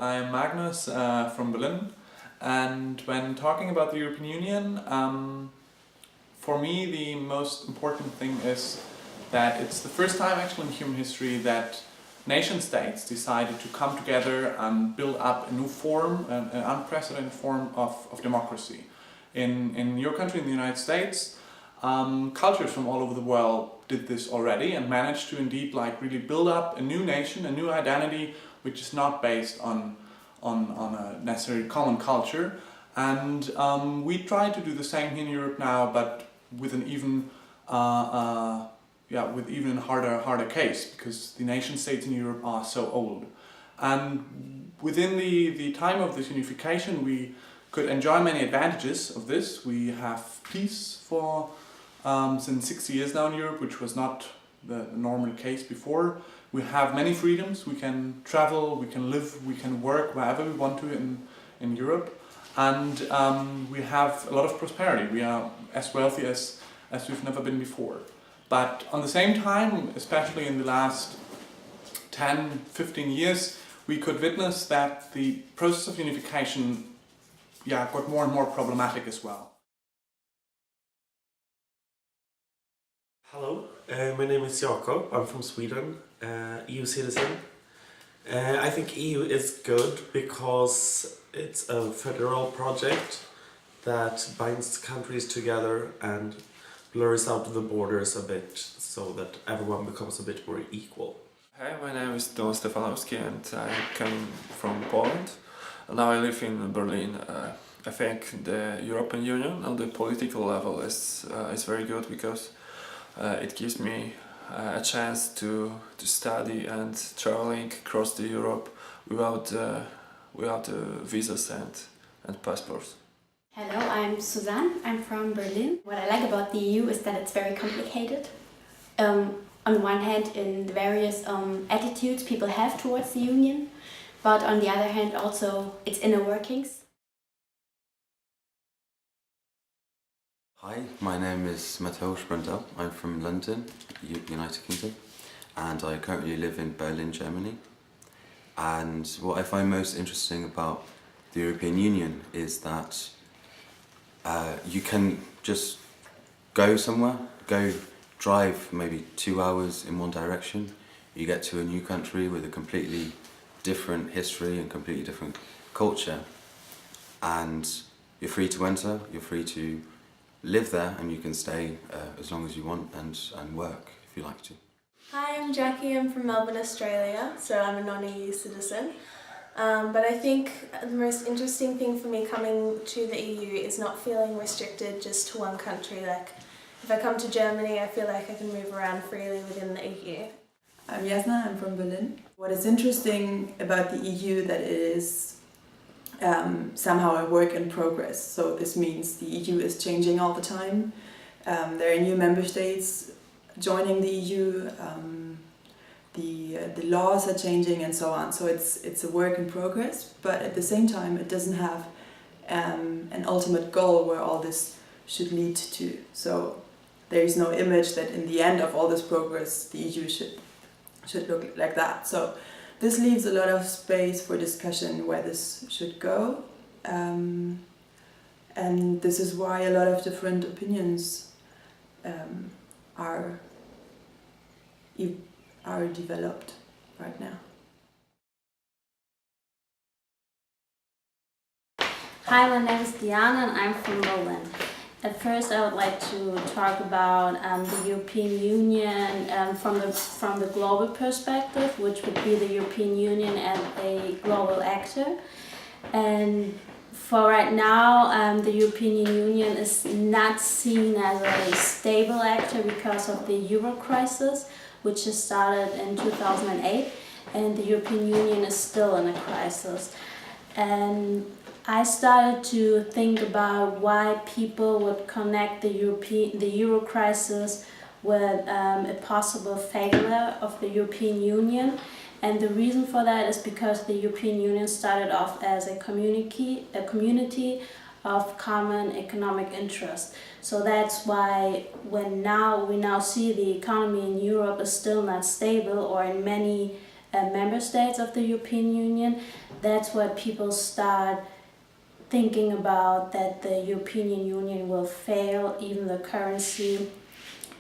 I'm Magnus from Berlin, and when talking about the European Union, for me the most important thing is that it's the first time actually in human history that nation states decided to come together and build up a new form, an unprecedented form of democracy. In your country, in the United States, cultures from all over the world did this already and managed to indeed really build up a new nation, a new identity, which is not based on a necessarily common culture. And we try to do the same here in Europe now, but with an even harder case, because the nation states in Europe are so old. And within the time of this unification, we could enjoy many advantages of this. We have peace for since 60 years now in Europe, which was not the normal case before. We have many freedoms. We can travel, we can live, we can work wherever we want to in Europe. And we have a lot of prosperity. We are as wealthy as we've never been before. But on the same time, especially in the last 10, 15 years, we could witness that the process of unification got more and more problematic as well. Hello, my name is Jakob. I'm from Sweden, EU citizen. I think EU is good because it's a federal project that binds countries together and blurs out the borders a bit so that everyone becomes a bit more equal. Hi, my name is Don Stefanowski and I come from Poland. Now I live in Berlin. I think the European Union on the political level is very good because it gives me a chance to study and traveling across the Europe without visas and passports. Hello, I'm Suzanne. I'm from Berlin. What I like about the EU is that it's very complicated. On the one hand, in the various attitudes people have towards the Union, but on the other hand also its inner workings. Hi, my name is Mateusz Brandel. I'm from London, United Kingdom, and I currently live in Berlin, Germany. And what I find most interesting about the European Union is that you can just go somewhere, drive maybe 2 hours in one direction. You get to a new country with a completely different history and completely different culture, and you're free to enter, you're free to live there, and you can stay as long as you want and work if you like to. Hi, I'm Jackie. I'm from Melbourne, Australia, so I'm a non-EU citizen. But I think the most interesting thing for me coming to the EU is not feeling restricted just to one country. Like, if I come to Germany, I feel like I can move around freely within the EU. I'm Jasna, I'm from Berlin. What is interesting about the EU that it is somehow a work in progress. So this means the EU is changing all the time. There are new member states joining the EU. The laws are changing and so on. So it's a work in progress, but at the same time it doesn't have an ultimate goal where all this should lead to. So there is no image that in the end of all this progress the EU should look like that. So this leaves a lot of space for discussion where this should go, and this is why a lot of different opinions are developed right now. Hi, my name is Diana and I'm from Berlin. At first I would like to talk about the European Union from the global perspective, which would be the European Union as a global actor. And for right now, the European Union is not seen as a stable actor because of the Euro crisis, which has started in 2008, and the European Union is still in a crisis. And I started to think about why people would connect the Euro crisis with a possible failure of the European Union. And the reason for that is because the European Union started off as a community of common economic interest. So that's why when we now see the economy in Europe is still not stable, or in many member states of the European Union, that's where people start thinking about that the European Union will fail, even the currency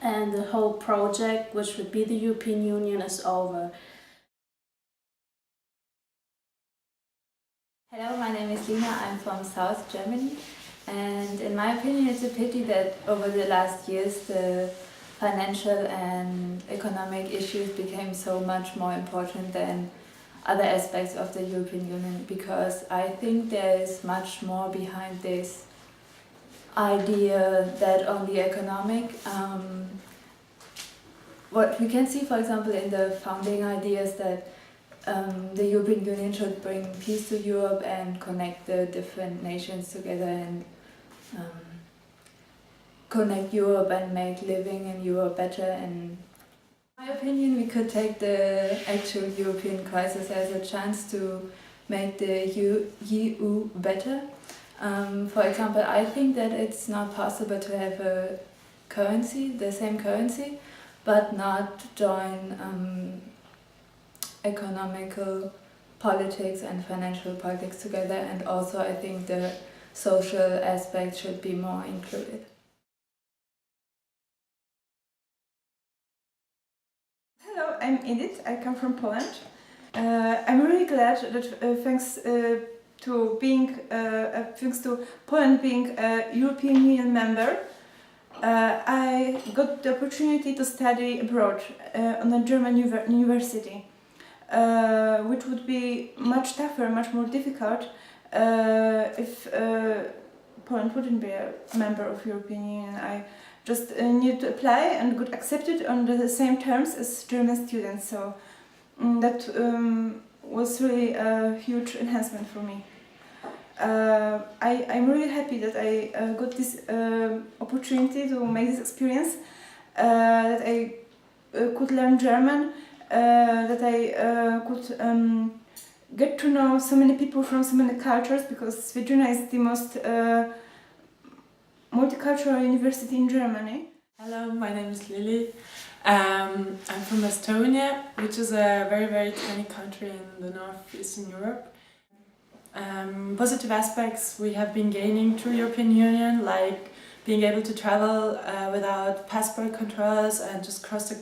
and the whole project, which would be the European Union, is over. Hello, my name is Lina, I'm from South Germany, and in my opinion it's a pity that over the last years the financial and economic issues became so much more important than other aspects of the European Union, because I think there is much more behind this idea that only economic. What we can see, for example, in the founding ideas that the European Union should bring peace to Europe and connect the different nations together and connect Europe and make living in Europe better. And in my opinion, we could take the actual European crisis as a chance to make the EU better. For example, I think that it's not possible to have a currency, the same currency, but not join economical politics and financial politics together, and also I think the social aspect should be more included. Hello, I'm Edith. I come from Poland. I'm really glad that thanks to Poland being a European Union member, I got the opportunity to study abroad on a German university, which would be much tougher, much more difficult if Poland wouldn't be a member of European Union. I just needed to apply and got accepted on the same terms as German students, so that was really a huge enhancement for me. I'm really happy that I got this opportunity to make this experience, that I could learn German, that I could get to know so many people from so many cultures, because Switzerland is the most multicultural university in Germany. Hello, my name is Lily. I'm from Estonia, which is a very, very tiny country in the northeastern Europe. Positive aspects we have been gaining through European Union, like being able to travel without passport controls and just cross the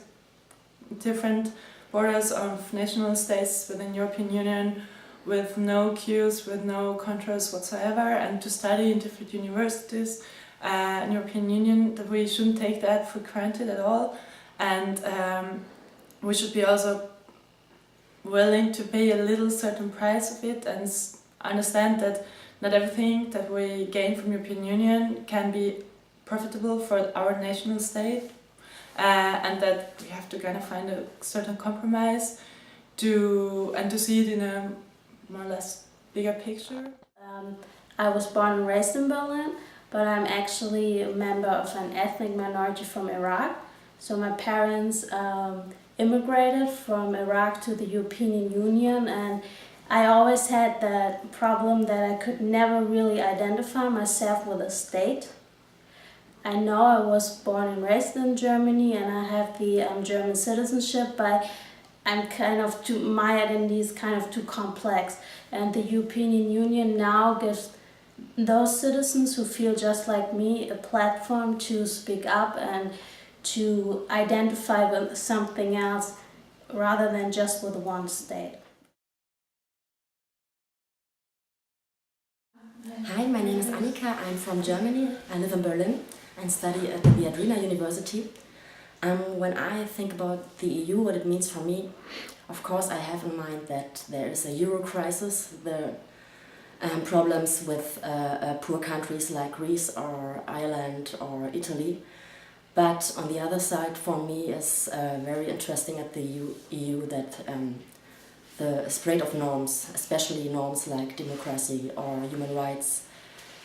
different borders of national states within European Union with no queues, with no controls whatsoever, and to study in different universities in European Union, that we shouldn't take that for granted at all, and we should be also willing to pay a little certain price of it and understand that not everything that we gain from European Union can be profitable for our national state, and that we have to kind of find a certain compromise to see it in a more or less bigger picture. I was born and raised in Berlin, but I'm actually a member of an ethnic minority from Iraq. So my parents immigrated from Iraq to the European Union, and I always had that problem that I could never really identify myself with a state. I know I was born and raised in Germany and I have the German citizenship, but my identity is kind of too complex, and the European Union now gives those citizens who feel just like me a platform to speak up and to identify with something else rather than just with one state. Hi, my name is Annika. I'm from Germany. I live in Berlin and study at the Viadrina University. When I think about the EU, what it means for me, of course I have in mind that there is a euro crisis, the problems with poor countries like Greece or Ireland or Italy. But on the other side, for me, is very interesting at the EU that the spread of norms, especially norms like democracy or human rights.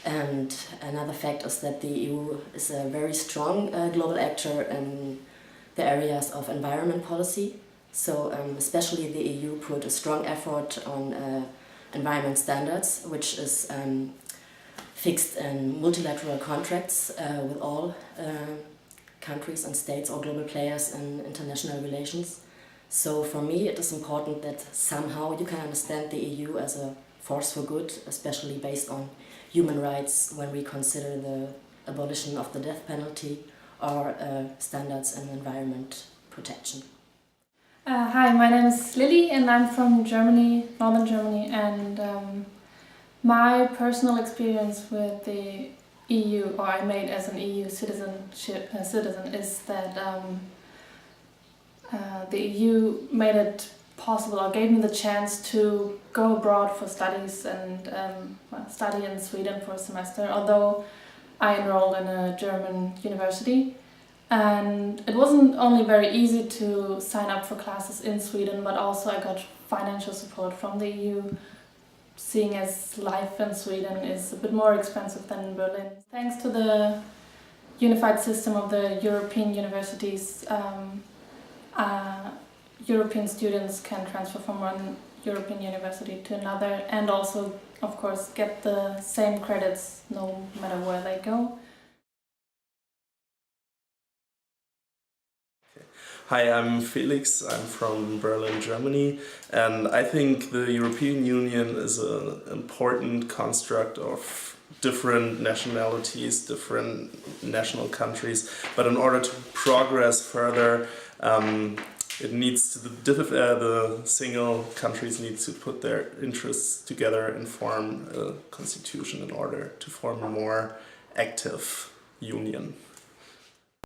And another fact is that the EU is a very strong global actor in the areas of environment policy. So especially the EU put a strong effort on environment standards, which is fixed in multilateral contracts with all countries and states or global players in international relations. So for me it is important that somehow you can understand the EU as a force for good, especially based on human rights when we consider the abolition of the death penalty or standards in environment protection. Hi, my name is Lily and I'm from Germany, Northern Germany, and my personal experience with the EU, or I made as an EU citizen, is that the EU made it possible or gave me the chance to go abroad for studies and study in Sweden for a semester, although I enrolled in a German university. And it wasn't only very easy to sign up for classes in Sweden, but also I got financial support from the EU, seeing as life in Sweden is a bit more expensive than in Berlin. Thanks to the unified system of the European universities, European students can transfer from one European university to another and also, of course, get the same credits no matter where they go. Hi, I'm Felix, I'm from Berlin, Germany, and I think the European Union is an important construct of different nationalities, different national countries, but in order to progress further, it needs to, the single countries need to put their interests together and form a constitution in order to form a more active union.